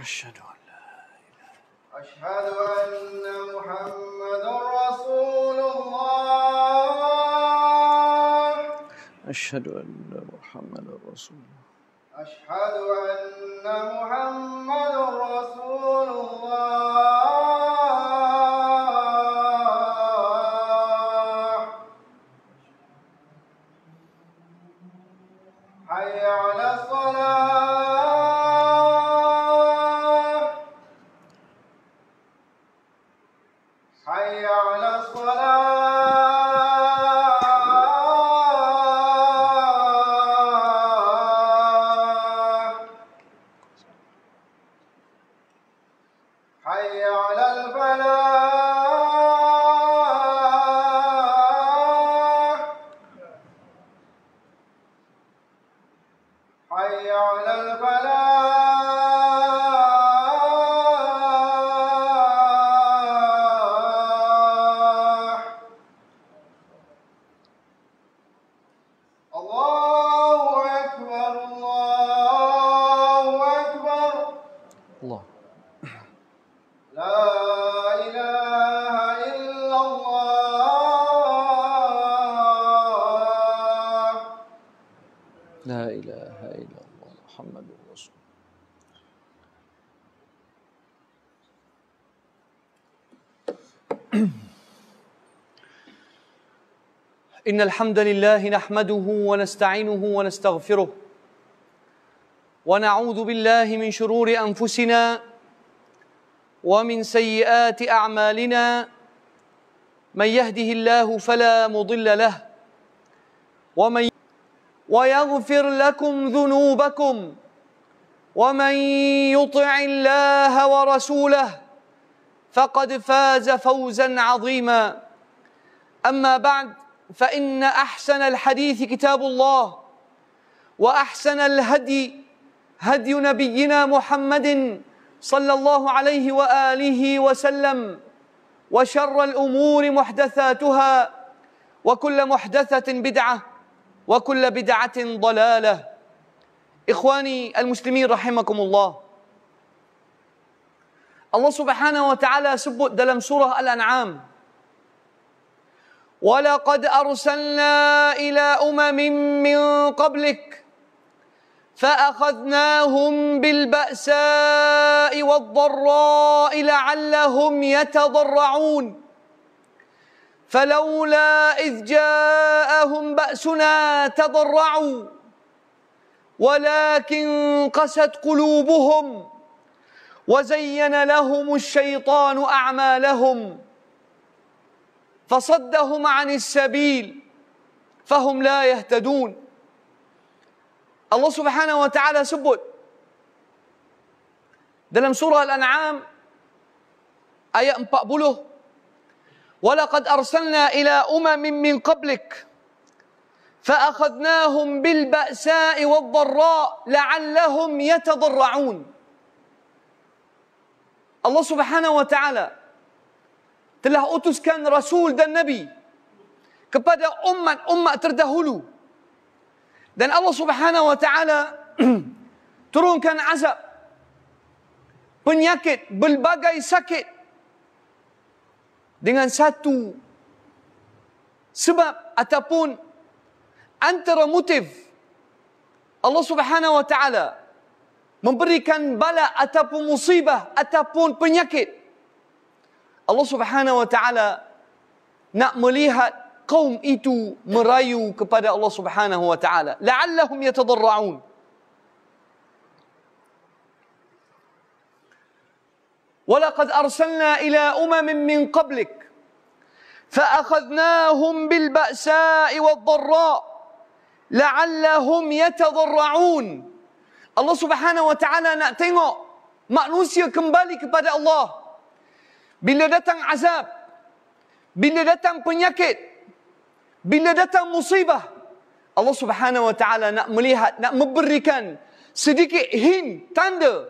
أشهد أن لا أشهد أن محمدا رسول الله أشهد أن محمد رسول الله أشهد أن محمدا رسول الله حي على الصلاة حي على الصلاة حي على الفلاح حي على الفلاح الله أكبر الله أكبر الله لا إله إلا الله لا إله إلا الله محمد رسول الله. إن الحمد لله نحمده ونستعينه ونستغفره ونعوذ بالله من شرور أنفسنا ومن سيئات أعمالنا من يهده الله فلا مضل له ويغفر لكم ذنوبكم ومن يطع الله ورسوله فقد فاز فوزا عظيما. أما بعد فإن أحسن الحديث كتاب الله وأحسن الهدي هدي نبينا محمد صلى الله عليه وآله وسلم وشر الأمور محدثاتها وكل محدثة بدعة وكل بدعة ضلالة. إخواني المسلمين رحمكم الله. Allah Subhanahu wa taala sebut dalam surah Al-An'am, وَلَقَدْ أَرْسَلْنَا إِلَى أُمَمٍ مِّن قَبْلِكَ فَأَخَذْنَاهُمْ بِالْبَأْسَاءِ وَالضَّرَّاءِ لَعَلَّهُمْ يَتَضَرَّعُونَ فَلَوْلَا إِذْ جَاءَهُمْ بَأْسُنَا تَضَرَّعُوا وَلَكِنْ قَسَتْ قُلُوبُهُمْ وَزَيَّنَ لَهُمُ الشَّيْطَانُ أَعْمَالَهُمْ فَصَدَّهُمْ عَنِ السَّبِيلِ فَهُمْ لَا يَهْتَدُونَ. Allah Subhanahu wa taala sebut dalam surah Al-An'am ayat 40, وَلَقَدْ أَرْسَلْنَا إِلَى أُمَمٍ مِّن قَبْلِكَ فَأَخَذْنَاهُمْ بِالْبَأْسَاءِ وَالضَّرَّاءِ لَعَلَّهُمْ يَتَضَرَّعُونَ. Allah Subhanahu wa taala telah utuskan Rasul dan Nabi kepada umat-umat terdahulu. Dan Allah Subhanahu wa taala turunkan azab, penyakit, berbagai sakit dengan satu sebab ataupun antara motif Allah Subhanahu wa taala memberikan bala ataupun musibah ataupun penyakit. Allah Subhanahu wa taala nak melihat kaum itu merayu kepada Allah Subhanahu wa taala, la'allahum yatadarra'un. وَلَقَدْ أَرْسَلْنَا إِلَى أُمَمٍ مِّن قَبْلِكَ فَأَخَذْنَاهُمْ بِالْبَأْسَاءِ وَالضَّرَّاءِ لَعَلَّهُمْ يَتَضَرَّعُونَ. Allah Subhanahu wa taala nak tengok manusia kembali kepada Allah. Bila datang azab, bila datang penyakit, bila datang musibah, Allah Subhanahu wa taala nak melihat, nak memberikan sedikit hint, tanda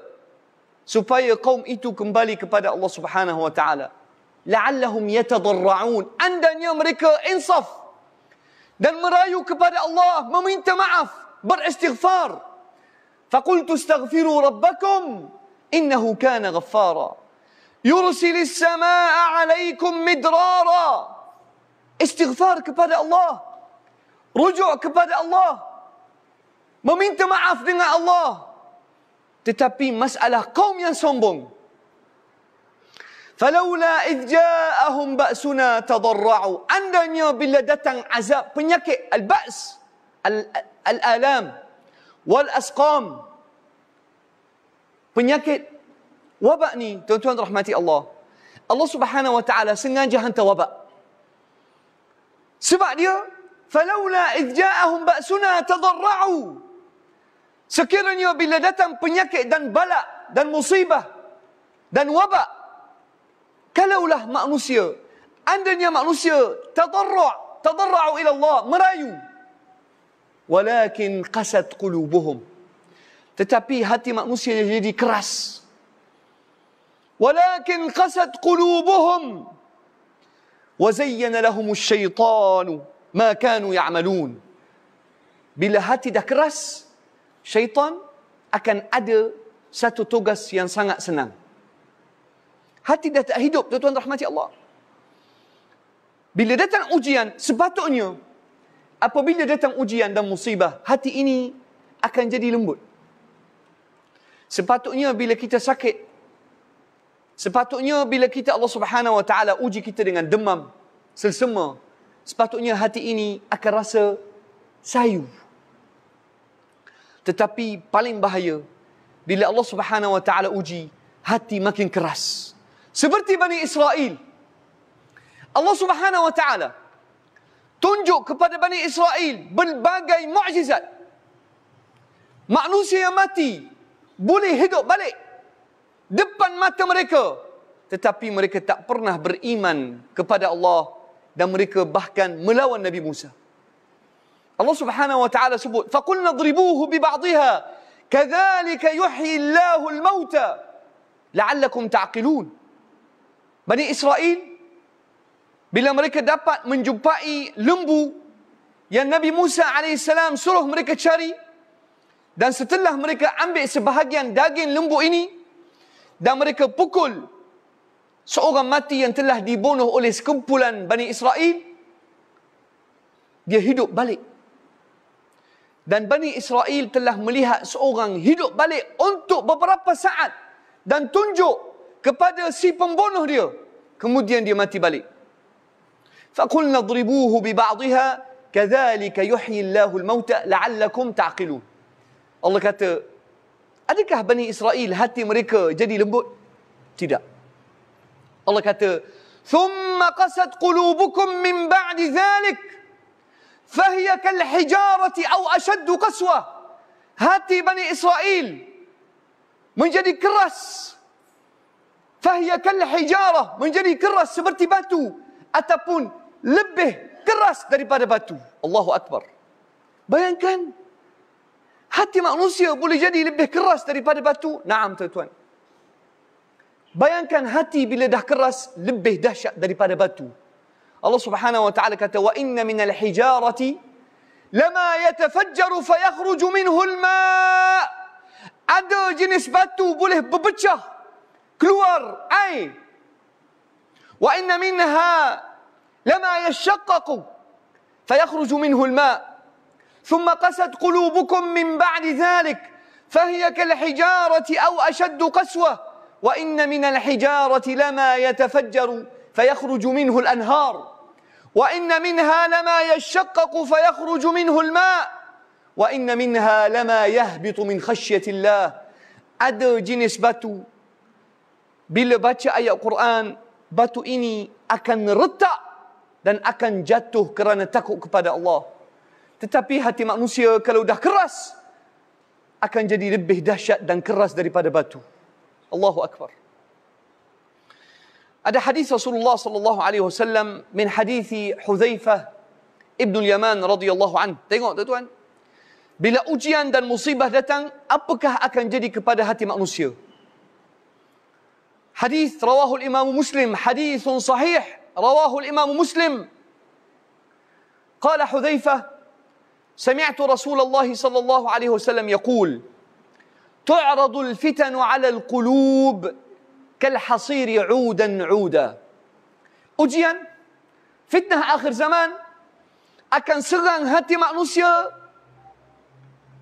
supaya kaum itu kembali kepada Allah Subhanahu wa taala. La'allahum yatadarra'un. Andanya mereka insaf dan merayu kepada Allah, meminta maaf, beristighfar. Faqultu astaghfiru rabbakum innahu kana ghaffara yursilis samaa 'alaikum midrara. Istighfar kepada Allah, rujuk kepada Allah, meminta maaf dengan Allah. Tetapi masalah kaum yang sombong, falaula idh ja'ahum ba'suna tadarra'u, andainya bila datang azab, penyakit, al-ba's, al-alam wal asqam, penyakit, wabak ni tuan-tuan rahmati Allah, Allah Subhanahu wa taala sengaja hantar wabak. Sebab dia falaula idh ja'ahum ba'suna tadarra'u, sekiranya bila datang penyakit dan bala dan musibah dan wabak, kalaulah manusia, andainya manusia tadarra'u ila Allah, merayu, walakin qasat qulubuhum, tetapi hati manusia jadi keras. Walakin qasat qulubuhum wa zayyana lahum asy-syaitanu ma kanu ya'malun. Bila hati dah keras, syaitan akan ada satu tugas yang sangat senang. Hati dah tak hidup, tuan-tuan rahmati Allah. Bila datang ujian, sepatutnya apabila datang ujian dan musibah, hati ini akan jadi lembut. Sepatutnya bila kita sakit, sepatutnya bila kita Allah Subhanahu wa taala uji kita dengan demam, selsema, sepatutnya hati ini akan rasa sayu. Tetapi paling bahaya bila Allah Subhanahu wa taala uji, hati makin keras. Seperti Bani Israel. Allah Subhanahu wa taala tunjuk kepada Bani Israel berbagai mukjizat. Manusia yang mati boleh hidup balik depan mata mereka, tetapi mereka tak pernah beriman kepada Allah dan mereka bahkan melawan Nabi Musa. Allah Subhanahu wa taala sebut, faqulna idribuhu bi ba'dihha kadzalika yuhyi Allahu al-mauta la'allakum ta'qilun. Bani Israel bila mereka dapat menjumpai lembu yang Nabi Musa AS suruh mereka cari, dan setelah mereka ambil sebahagian daging lembu ini dan mereka pukul seorang mati yang telah dibunuh oleh sekumpulan Bani Israel, dia hidup balik. Dan Bani Israel telah melihat seorang hidup balik untuk beberapa saat dan tunjuk kepada si pembunuh dia. Kemudian dia mati balik. فَقُلْنَا اضْرِبُوهُ بِبَعْضِهَا كَذَلِكَ يُحْيِي اللَّهُ الْمَوْتَى لَعَلَّكُمْ تَعْقِلُونَ. Allah kata, adakah Bani Israel hati mereka jadi lembut? Tidak. Allah kata, ثُمَّ قَسَتْ قُلُوبُكُمْ مِنْ بَعْدِ ذَلِكَ فَهِيَ كَالْحِجَارَةِ أَوْ أَشَدُّ قَسْوَةً. Hati Bani Israel menjadi keras. فَهِيَ كَالْحِجَارَةِ, menjadi keras seperti batu, ataupun lebih keras daripada batu. Allahu Akbar. Bayangkan, hati manusia boleh jadi lebih keras daripada batu. Naam tuan-tuan. Bayangkan hati bila dah keras, lebih dahsyat daripada batu. Allah Subhanahu wa taala kata, wa inna minal hijarati lama yatafajjaru fayakhruju minhu al-ma'. Ada jenis batu boleh berpecah, keluar air. Wa inna minha lama yashaqqaqu fayakhruju minhu al-ma'. Thumma qasat qulubukum min ba'di dhalik fahiya kal-hijarati aw ashaddu qaswah. Wa inna minal hijarati lama yatafajjaru fayakhruju minhu al-anhar. وَإِنَّ مِنْهَا لَمَا يَشَّقَّقُ فَيَخْرُجُ مِنْهُ الْمَاءُ وَإِنَّ مِنْهَا لَمَا يَهْبِطُ مِنْ خَشْيَةِ اللَّهِ. Ada jenis batu, bila baca ayat Quran, batu ini akan retak dan akan jatuh kerana takut kepada Allah. Tetapi hati manusia kalau dah keras, akan jadi lebih dahsyat dan keras daripada batu. Allahu Akbar. Ada hadis Rasulullah sallallahu alaihi wasallam min hadis Hudzaifah Ibn al-Yaman radhiyallahu anhu. Tengok tuan-tuan. Bila ujian dan musibah datang, apakah akan jadi kepada hati manusia? Hadis rawahu al-Imam Muslim, hadithun sahih, rawahu al-Imam Muslim. Qala Hudzaifah, sami'tu Rasulullah sallallahu alaihi wasallam yaqul, تعرض الفتن على القلوب كالحصير عودا عودا. Ujian, fitnah akhir zaman akan serang hati manusia.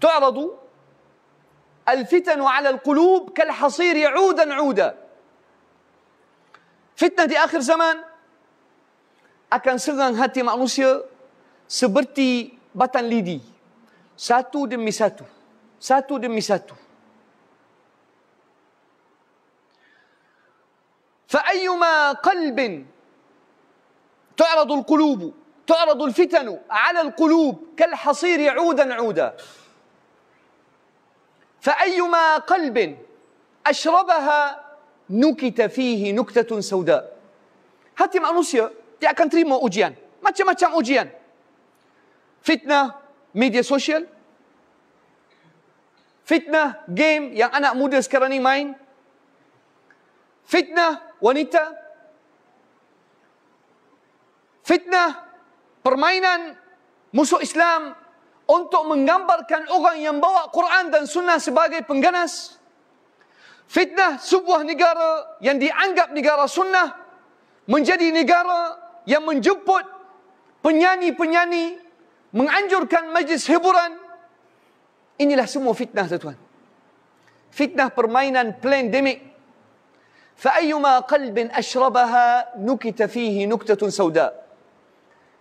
تعرض الفتن على القلوب كالحصير عودا عودا. Fitnah di akhir zaman akan serang hati manusia seperti batang lidi, satu demi satu, satu demi satu. فأيما قلب تعرض القلوب، تعرض الفتن على القلوب كالحصير عودا عودا. فأيما قلب أشربها نكت فيه نكتة سوداء. Hati manusia dia akan terima ujian, macam-macam ujian. Fitnah media sosial, fitnah game yang anak muda sekarang ni main, fitnah wanita, fitnah permainan musuh Islam untuk menggambarkan orang yang bawa Quran dan Sunnah sebagai pengganas, fitnah sebuah negara yang dianggap negara Sunnah menjadi negara yang menjemput penyanyi-penyanyi, menganjurkan majlis hiburan. Inilah semua fitnah, tuan-tuan. Fitnah permainan pandemik. فَأَيُّمَا قَلْبٍ أَشْرَبَهَا نُكِتَ فِيهِ نُكْتَةٌ سَوْدَاء.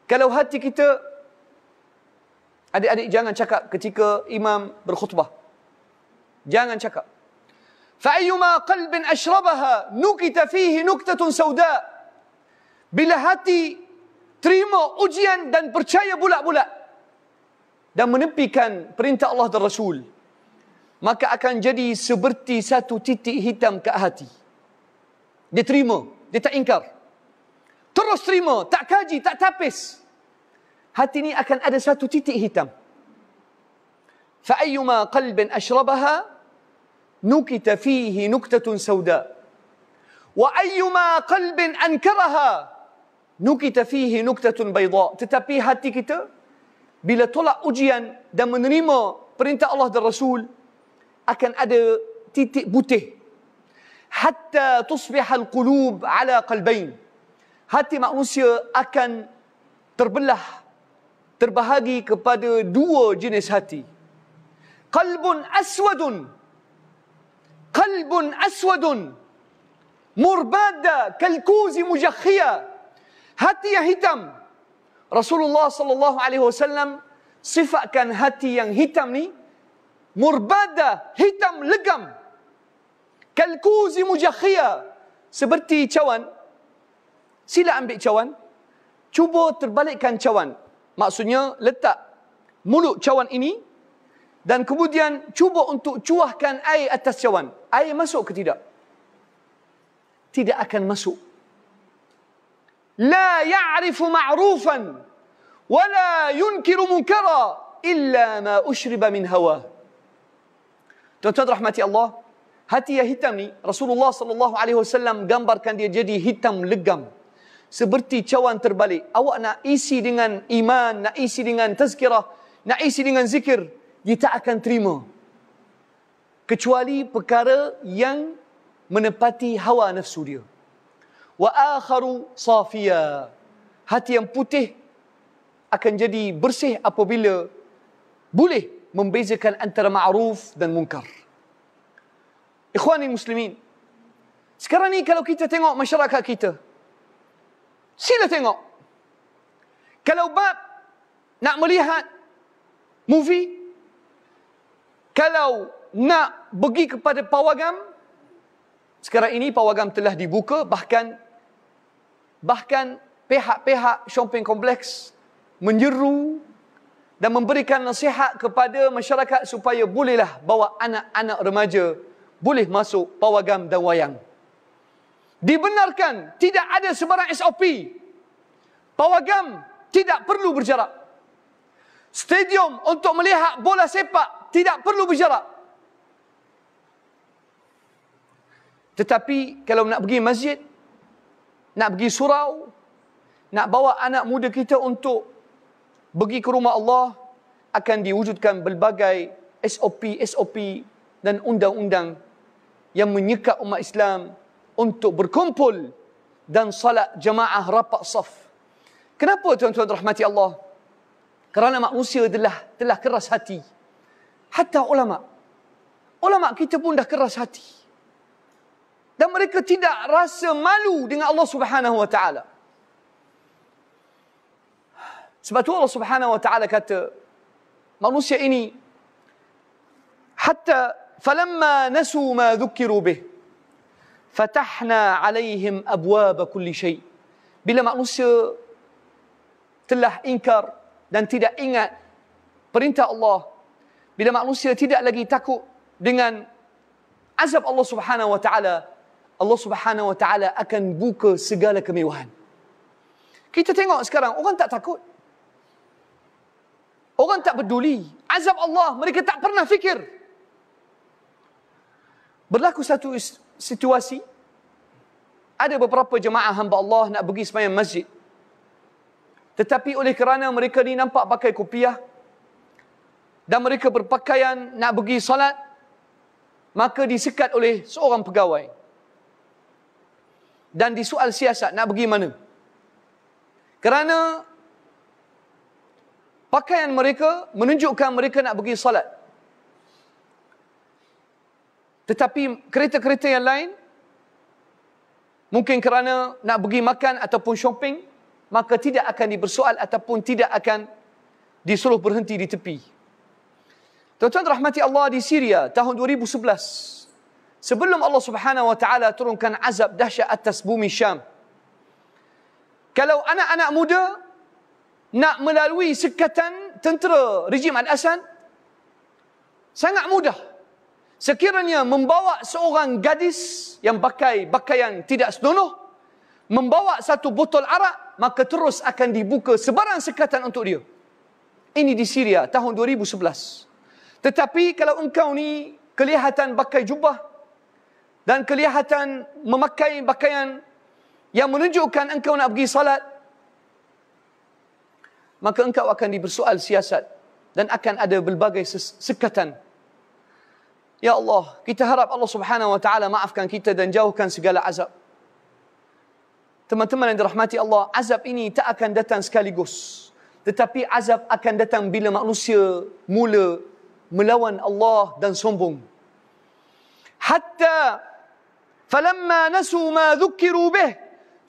Kalau hati kita, adik-adik jangan cakap ketika imam berkhutbah. Jangan cakap. فَأَيُّمَا قَلْبٍ أَشْرَبَهَا نُكِتَ فِيهِ نُكْتَةٌ سَوْدَاء. Bila hati terima ujian dan percaya bulat-bulat dan menepikan perintah Allah dan Rasul, maka akan jadi seperti satu titik hitam kat hati. Dia terima, dia tak ingkar. Terus terima, tak kaji, tak tapis. Hati ni akan ada satu titik hitam. فَأَيُّمَا قَلْبٍ أَشْرَبَهَا نُكِتَ فِيهِ نُكْتَةٌ سَوْدَاء وَأَيُّمَا قَلْبٍ أَنْكَرَهَا نُكِتَ فِيهِ نُكْتَةٌ بَيْضَاء. Tetapi hati kita bila tolak ujian dan menerima perintah Allah dan Rasul, akan ada titik putih. Hatta tusbihal qulub ala qalbain. Hati manusia akan terbelah, terbahagi kepada dua jenis hati. Qalbun aswadun, qalbun aswadun murbada kalkuzi mujakhia. Hati yang hitam. Rasulullah sallallahu alaihi wasallam sifatkan hati yang hitam ni murbada, hitam legam. Kalkuzi mujakhia, seperti cawan. Sila ambil cawan, cuba terbalikkan cawan. Maksudnya letak mulut cawan ini dan kemudian cuba untuk cuahkan air atas cawan. Air masuk ke tidak? Tidak akan masuk. La ya'rifu ma'rufan wa la yunkiru munkara illa ma ushriba min hawa. Tuan-tuan rahmati Allah, hati yang hitam ni Rasulullah sallallahu alaihi wasallam gambarkan dia jadi hitam legam, seperti cawan terbalik. Awak nak isi dengan iman, nak isi dengan tazkirah, nak isi dengan zikir, dia tak akan terima kecuali perkara yang menepati hawa nafsu dia. Wa akharu safiya. Hati yang putih akan jadi bersih apabila boleh membezakan antara ma'ruf dan munkar. Ikhwani muslimin, sekarang ni kalau kita tengok masyarakat kita, sila tengok. Kalau bab nak melihat movie, kalau nak pergi kepada pawagam, sekarang ini pawagam telah dibuka, bahkan pihak-pihak shopping kompleks menyeru dan memberikan nasihat kepada masyarakat supaya bolehlah bawa anak-anak remaja boleh masuk pawagam dan wayang. Dibenarkan, tidak ada sebarang SOP. Pawagam tidak perlu berjarak. Stadium untuk melihat bola sepak tidak perlu berjarak. Tetapi kalau nak pergi masjid, nak pergi surau, nak bawa anak muda kita untuk pergi ke rumah Allah, akan diwujudkan berbagai SOP dan undang-undang yang menyekat umat Islam untuk berkumpul dan salat jamaah rapat saf. Kenapa tuan-tuan rahmati Allah? Kerana manusia telah keras hati. Hatta ulama kita pun dah keras hati. Dan mereka tidak rasa malu dengan Allah Subhanahu wa taala. Sebab tu Allah Subhanahu wa taala kata, manusia ini hatta falamma nasu ma dhukiru bih fatahna alaihim abwaba kulli syai. Bila manusia telah ingkar dan tidak ingat perintah Allah, bila manusia tidak lagi takut dengan azab Allah Subhanahu wa taala, Allah Subhanahu wa taala akan buka segala kemewahan. Kita tengok sekarang orang tak takut. Orang tak peduli. Azab Allah mereka tak pernah fikir. Berlaku satu situasi, ada beberapa jemaah hamba Allah nak pergi sembahyang masjid. Tetapi oleh kerana mereka ni nampak pakai kopiah dan mereka berpakaian nak pergi solat, maka disekat oleh seorang pegawai. Dan disoal siasat nak pergi mana. Kerana pakaian mereka menunjukkan mereka nak pergi solat. Tetapi kereta-kereta yang lain, mungkin kerana nak pergi makan ataupun shopping, maka tidak akan dibersoal ataupun tidak akan disuruh berhenti di tepi. Tuan-tuan rahmati Allah, di Syria tahun 2011, sebelum Allah Subhanahu wa taala turunkan azab dahsyat atas bumi Syam, kalau anak-anak muda nak melalui sekatan tentera rejim Al-Assad, sangat mudah. Sekiranya membawa seorang gadis yang pakai pakaian tidak senonoh, membawa satu botol arak, maka terus akan dibuka sebarang sekatan untuk dia. Ini di Syria tahun 2011. Tetapi kalau engkau ni kelihatan pakai jubah dan kelihatan memakai pakaian yang menunjukkan engkau nak pergi salat, maka engkau akan dibersoal siasat dan akan ada berbagai sekatan. Ya Allah, kita harap Allah Subhanahu wa taala maafkan kita dan jauhkan segala azab. Teman-teman yang dirahmati Allah, azab ini tak akan datang sekaligus. Tetapi azab akan datang bila manusia mula melawan Allah dan sombong. Hatta falamma nasu ma dhukiru bih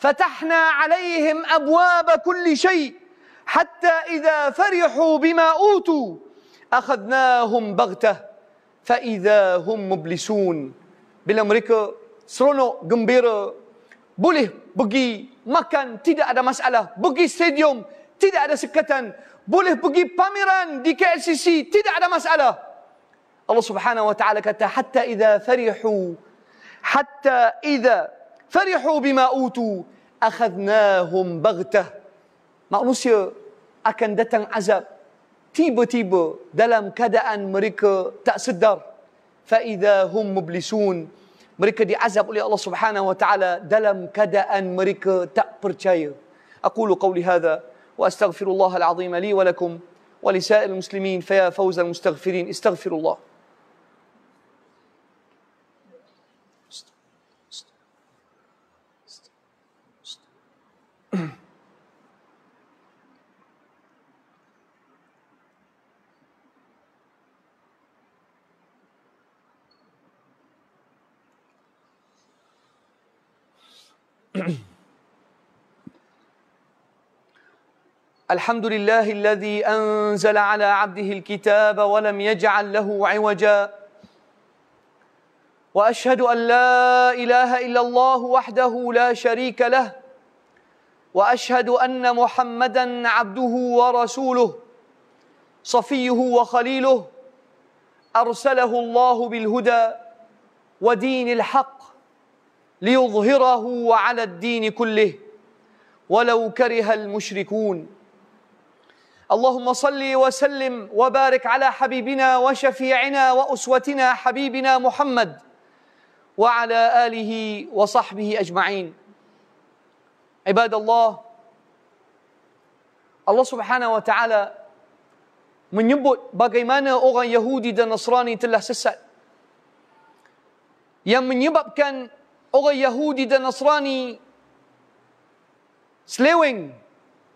fatahna alaihim abwaba kulli syai hatta idza farihu bima utu akhadnahum baghtah fa idza hum mublisun. Bila mereka seronok, gembira, boleh pergi makan, tidak ada masalah. Pergi stadium, tidak ada sekatan. Boleh pergi pameran di KLCC, tidak ada masalah. Allah Subhanahu wa taala kata hatta idza farihu bima utu akhadnahum baghtah. Manusia akan datang azab tiba-tiba dalam keadaan mereka tak sedar. Fa idza hum mublisun. Mereka diazab oleh Allah Subhanahu wa taala dalam keadaan mereka tak percaya. Aqulu qawli hadha wa astaghfirullah al-azim li wa lakum wa li sa'il muslimin fa ya fawz al-mustaghfirin. Astaghfirullah. الحمد لله الذي أنزل على عبده الكتاب ولم يجعل له عوجا وأشهد أن لا إله إلا الله وحده لا شريك له وأشهد أن محمدا عبده ورسوله صفيه وخليله أرسله الله بالهدى ودين الحق ليظهره على الدين كله ولو كره المشركون. اللهم صل وسلم وبارك على حبيبنا وشفيعنا وأسوتنا حبيبنا محمد وعلى آله وصحبه أجمعين. عباد الله, Allah Subhanahu wa taala menyebut bagaimana orang Yahudi dan Nasrani telah sesat. yang menyebabkan orang Yahudi dan Nasrani seleweng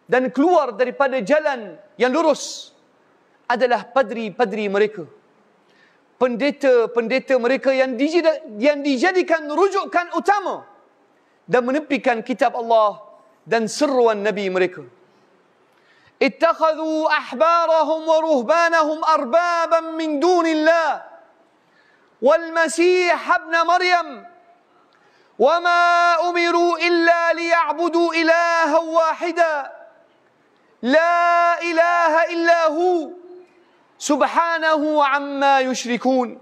dan keluar daripada jalan yang lurus adalah padri-padri mereka, pendeta-pendeta mereka yang dijadikan rujukan utama dan menepikan kitab Allah dan seruan Nabi mereka. Ittakhadhu ahbarahum wa ruhbanahum arbaban min dunillah wal masih ibn Maryam wama umiru illa liya'budu ilahan wahida la ilaha illa hu subhanahu amma yushrikun.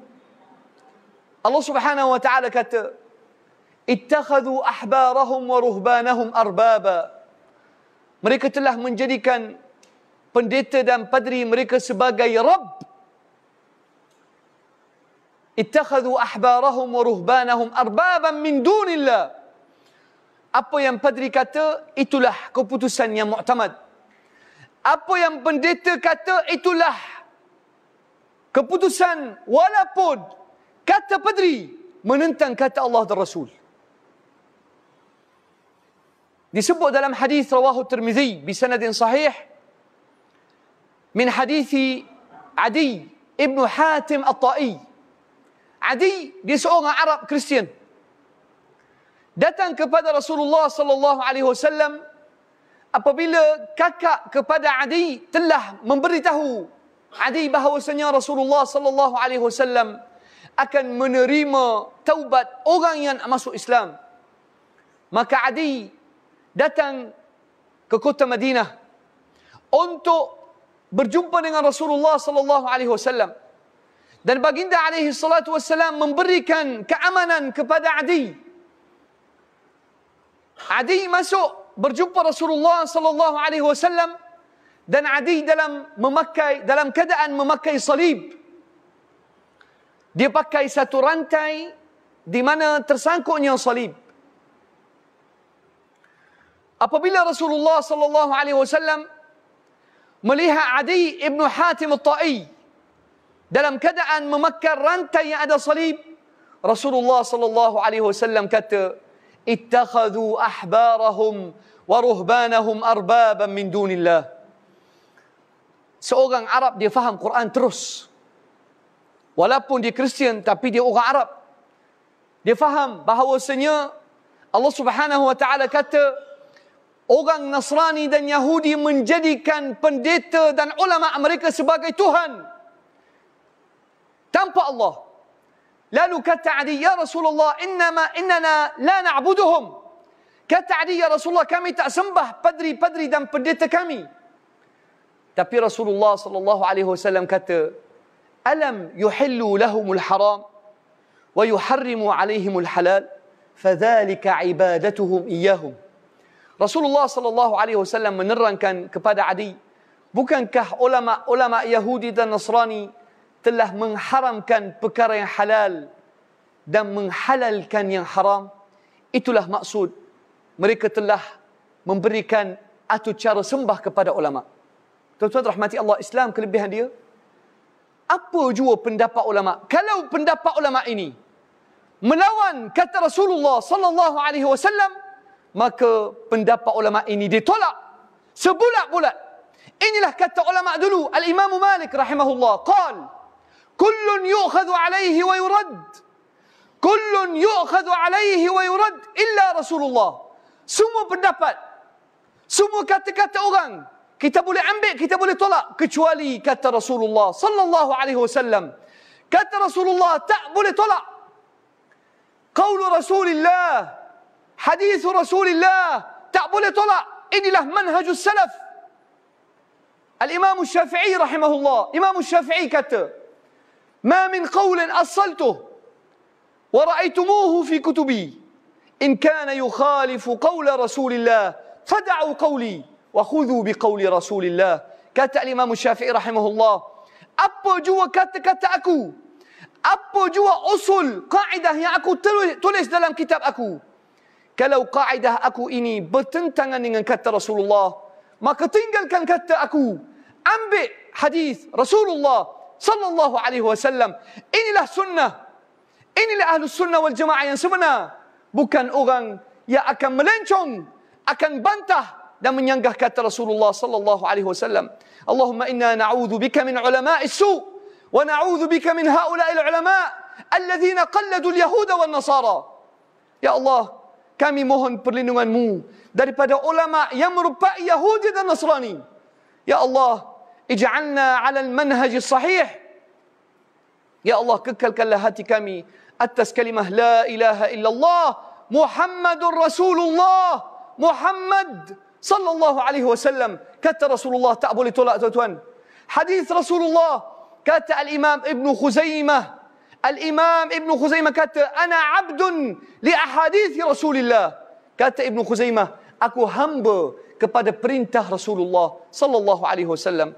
Allah subhanahu wa ta'ala kata, ittakhadhu ahbarahum wa ruhbanahum arbaba. Mereka telah menjadikan pendeta dan padri mereka sebagai Rabb. Ittakhadhu ahbarahum wa ruhbanahum arbaban min dunillah. Apa yang padri kata, itulah keputusan yang muktamad. Apa yang pendeta kata, itulah keputusan, walaupun kata padri menentang kata Allah dan Rasul. Disebut dalam hadis rawahu Tirmizi bisanadin sahih min hadithi Adi ibn Hatim At-Ta'i. Adi, dia seorang Arab Kristian, datang kepada Rasulullah sallallahu alaihi wasallam apabila kakak kepada Adi telah memberitahu Adi bahawasanya Rasulullah sallallahu alaihi wasallam akan menerima taubat orang yang masuk Islam. Maka Adi datang ke kota Madinah untuk berjumpa dengan Rasulullah sallallahu alaihi wasallam, dan baginda alaihi salatu wasallam memberikan keamanan kepada Adi. Adi masuk berjumpa Rasulullah sallallahu alaihi wasallam, dan Adi dalam keadaan memakai salib. Dia pakai satu rantai di mana tersangkutnya salib. Apabila Rasulullah sallallahu alaihi wasallam melihat Adi ibn Hatim At-Ta'i dalam keadaan memakai rantai yang ada salib, Rasulullah sallallahu alaihi wasallam kata, ittakhadhu ahbarahum wa ruhbanahum arbaban min dunillah. Seorang Arab, dia faham Quran terus. Walaupun dia Kristian, tapi dia orang Arab. Dia faham bahawasanya Allah subhanahu wa ta'ala kata, orang Nasrani dan Yahudi menjadikan pendeta dan ulama mereka sebagai Tuhan tanpa Allah. Lalu kata Adi, ya Rasulullah, innana la na'buduhum. Kata Adi, ya Rasulullah, kami tak sembah padri-padri dan pendeta kami. Tapi Rasulullah sallallahu alaihi wasallam kata, alam yuhillu lahumul haram wa yuharrimu alaihimul halal, fadzalika ibadatuhum iyyahum. Rasulullah sallallahu alaihi wasallam menerangkan kepada Adi, bukankah ulama Yahudi dan Nasrani telah mengharamkan perkara yang halal dan menghalalkan yang haram? Itulah maksud mereka telah memberikan atau cara sembah kepada ulama. Tuan-tuan rahmati Allah, Islam kelebihan dia, apa jua pendapat ulama, kalau pendapat ulama ini melawan kata Rasulullah sallallahu alaihi wasallam, maka pendapat ulama ini ditolak sebulat-bulat. Inilah kata ulama dulu. Al-Imam Malik rahimahullah qal, kullun yu'khadhu alaihi wa yurad, kullun yu'khadhu alaihi wa yurad illa Rasulullah. Semua pendapat, semua kata-kata orang kita boleh ambil, kita boleh tolak, kecuali kata Rasulullah sallallahu alaihi wasallam. Kata Rasulullah tak boleh tolak. Qaul Rasulillah, hadis Rasulillah tak boleh tolak. Inilah manhajus salaf. Al-Imam Syafi'i rahimahullah, Imam Syafi'i kata, ma min qawlin asaltuh wa ra'aytumuhu fi kutubi in kana yukhalifu qawla Rasulillah fada'u qawli wa khudhu bi qawli Rasulillah. Kata Imam Syafi'i rahimahullah, apa jua kata-kata aku, apa jua usul kaidah yang aku tulis dalam kitab aku, kalau kaidah aku ini bertentangan dengan kata Rasulullah, maka tinggalkan kata aku, ambil hadis Rasulullah sallallahu alaihi wasallam. Inilah sunnah, Inilah Ahlus Sunnah wal Jamaah yang sebenar. Bukan orang yang akan melencong, akan bantah dan menyanggah kata Rasulullah sallallahu alaihi wasallam. Allahumma inna na'udzu bika min ulama'is su' wa na'udzu bika min haula'il ulama' alladhina qalladu al-yahuda wan nasara. Ya Allah, kami mohon perlindungan-Mu daripada ulama yang merupai Yahudi dan Nasrani. Ya Allah, ij'alna 'ala al-manhaj as-sahih. Ya Allah, kekalkanlah hati kami atas kalimah la ilaha illallah Muhammadur Rasulullah. Muhammad sallallahu alaihi wasallam. Kata Rasulullah tak boleh tolak, tuan-tuan. Hadis Rasulullah, kata al-Imam Ibn Khuzaimah. Al-Imam Ibn Khuzaimah kata, ana abdun li ahadith Rasulillah. Kata Ibn Khuzaimah, aku hamba kepada perintah Rasulullah sallallahu alaihi wasallam.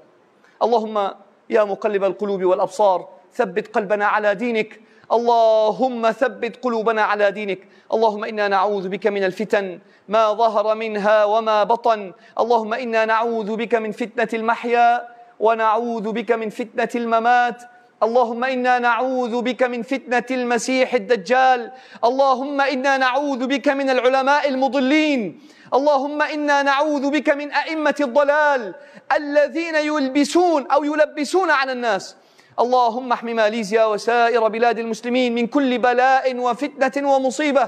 Allahumma ya muqallibal qulubi wal absar, thabbit qalbana ala dinik. اللهم ثبت قلوبنا على دينك. اللهم إنا نعوذ بك من الفتن ما ظهر منها وما بطن. اللهم إنا نعوذ بك من فتنة المحيا ونعوذ بك من فتنة الممات. اللهم إنا نعوذ بك من فتنة المسيح الدجال. اللهم إنا نعوذ بك من العلماء المضلين. اللهم إنا نعوذ بك من أئمة الضلال الذين يلبسون على الناس. اللهم احمِ ماليزيا وسائر بلاد المسلمين من كل بلاء وفتنة ومصيبة.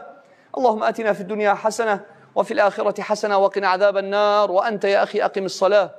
اللهم آتنا في الدنيا حسنة وفي الآخرة حسنة وقنا عذاب النار. وأنت يا أخي أقم الصلاة.